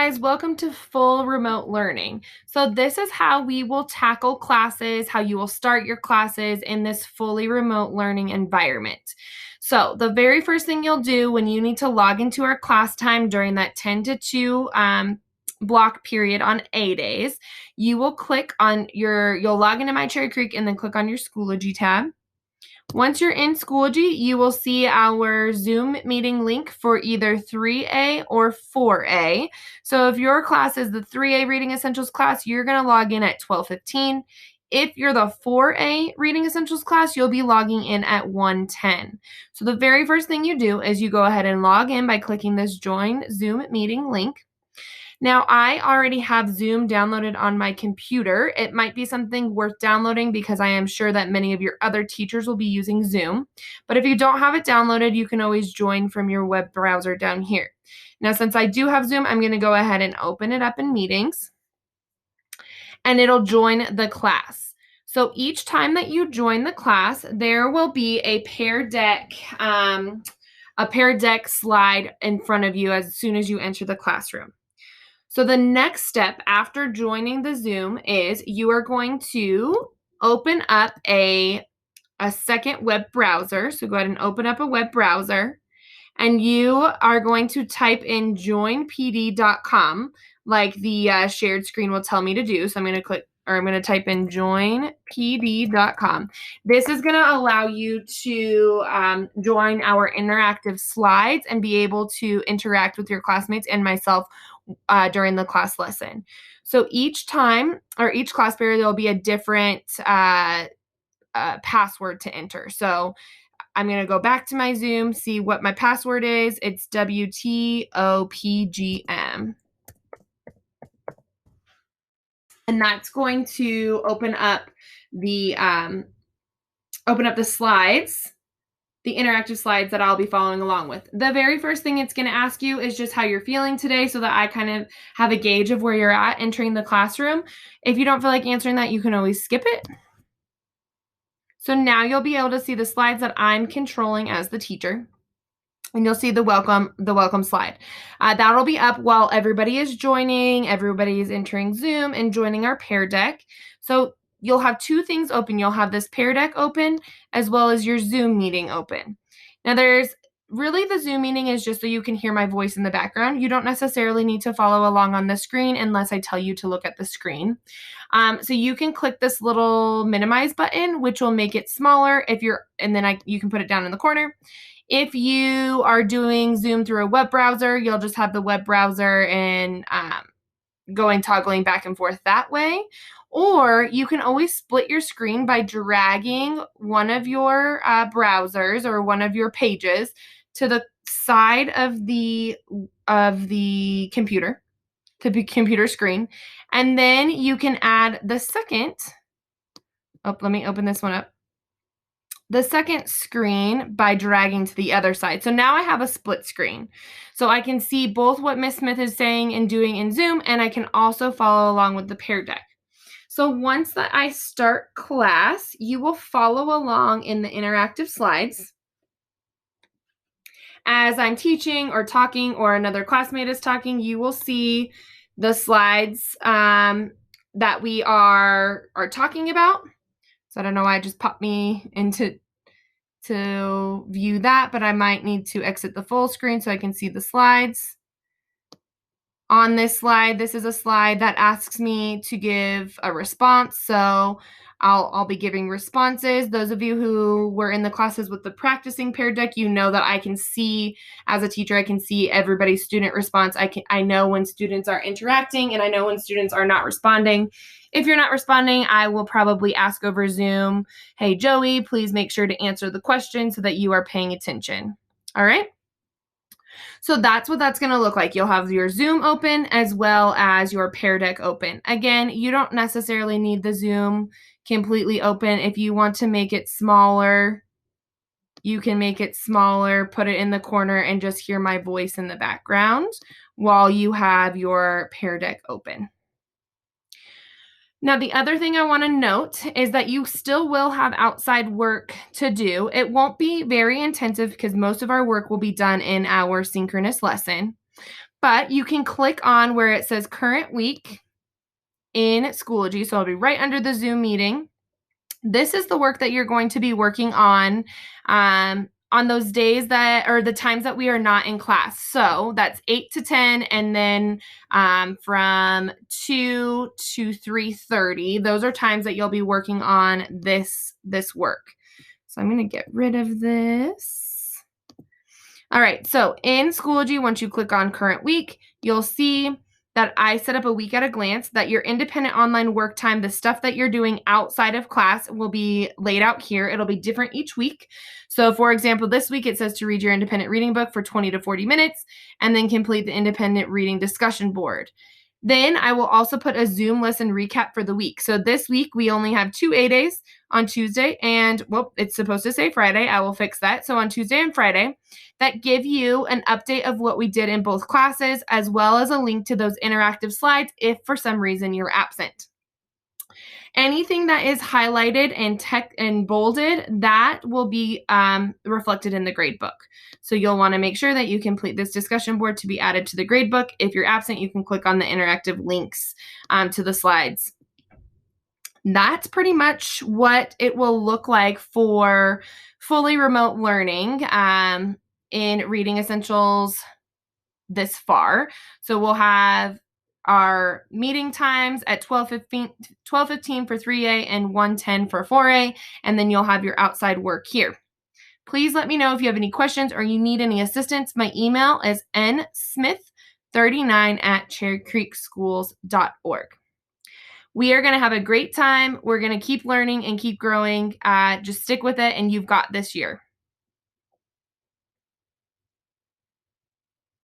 guys, welcome to Full Remote Learning. So this is how we will tackle classes, how you will start your classes in this fully remote learning environment. So the very first thing you'll do when you need to log into our class time during that 10 to 2 block period on A days, you'll log into My Cherry Creek and then click on your Schoology tab. Once you're in Schoology, you will see our Zoom meeting link for either 3A or 4A. So if your class is the 3A Reading Essentials class, you're going to log in at 12:15. If you're the 4A Reading Essentials class, you'll be logging in at 1:10. So the very first thing you do is you go ahead and log in by clicking this Join Zoom Meeting link. Now, I already have Zoom downloaded on my computer. It might be something worth downloading because I am sure that many of your other teachers will be using Zoom. But if you don't have it downloaded, you can always join from your web browser down here. Now, since I do have Zoom, I'm going to go ahead and open it up in Meetings, and it'll join the class. So each time that you join the class, there will be a Pear Deck slide in front of you as soon as you enter the classroom. So the next step after joining the Zoom is you are going to open up a second web browser. So go ahead and open up a web browser, and you are going to type in joinpd.com like the shared screen will tell me to do. So I'm going to type in joinpd.com. This is going to allow you to join our interactive slides and be able to interact with your classmates and myself during the class lesson. So each time or each class period, there'll be a different password to enter. So I'm going to go back to my Zoom, see what my password is. It's WTOPGM. And that's going to open up the slides, the interactive slides that I'll be following along with. The very first thing it's going to ask you is just how you're feeling today so that I kind of have a gauge of where you're at entering the classroom. If you don't feel like answering that, you can always skip it. So now you'll be able to see the slides that I'm controlling as the teacher. And you'll see the welcome slide. That'll be up while everybody is joining, everybody is entering Zoom and joining our Pear Deck. So you'll have two things open. You'll have this Pear Deck open as well as your Zoom meeting open. Now the Zoom meeting is just so you can hear my voice in the background. You don't necessarily need to follow along on the screen unless I tell you to look at the screen. So you can click this little minimize button, which will make it smaller you can put it down in the corner. If you are doing Zoom through a web browser, you'll just have the web browser and toggling back and forth that way. Or you can always split your screen by dragging one of your browsers or one of your pages to the side of the computer, to the computer screen. And then you can add the second. Let me open this one up. The second screen by dragging to the other side. So now I have a split screen. So I can see both what Miss Smith is saying and doing in Zoom, and I can also follow along with the Pear Deck. So once that I start class, you will follow along in the interactive slides. As I'm teaching or talking or another classmate is talking, you will see the slides that we are talking about. So I don't know why it just popped me into to view that, but I might need to exit the full screen so I can see the slides. On this slide, this is a slide that asks me to give a response. So I'll be giving responses. Those of you who were in the classes with the practicing Pear Deck, you know that I can see, as a teacher, I can see everybody's student response. I know when students are interacting, and I know when students are not responding. If you're not responding, I will probably ask over Zoom, hey, Joey, please make sure to answer the question so that you are paying attention. All right? So that's what that's going to look like. You'll have your Zoom open as well as your Pear Deck open. Again, you don't necessarily need the Zoom completely open. If you want to make it smaller, you can make it smaller, put it in the corner, and just hear my voice in the background while you have your Pear Deck open. Now, the other thing I want to note is that you still will have outside work to do. It won't be very intensive because most of our work will be done in our synchronous lesson. But you can click on where it says current week in Schoology. So it'll be right under the Zoom meeting. This is the work that you're going to be working on those days that, or the times that we are not in class. So that's 8 to 10, and then from 2 to 3:30. Those are times that you'll be working on this work. So I'm going to get rid of this. All right, so in Schoology, once you click on current week, you'll see that I set up a week at a glance, that your independent online work time, the stuff that you're doing outside of class, will be laid out here. It'll be different each week. So for example, this week it says to read your independent reading book for 20 to 40 minutes and then complete the independent reading discussion board. Then I will also put a Zoom lesson recap for the week. So this week we only have 2 A-days on Tuesday and, well, it's supposed to say Friday. I will fix that. So on Tuesday and Friday, that give you an update of what we did in both classes, as well as a link to those interactive slides if for some reason you're absent. Anything that is highlighted and bolded, that will be reflected in the gradebook. So you'll want to make sure that you complete this discussion board to be added to the gradebook. If you're absent, you can click on the interactive links to the slides. That's pretty much what it will look like for fully remote learning in Reading Essentials this far. So we'll have our meeting times at 12:15 for 3A and 1:10 for 4A, and then you'll have your outside work here. Please let me know if you have any questions or you need any assistance. My email is nsmith39@cherrycreekschools.org. We are going to have a great time. We're going to keep learning and keep growing. Just stick with it, and you've got this year.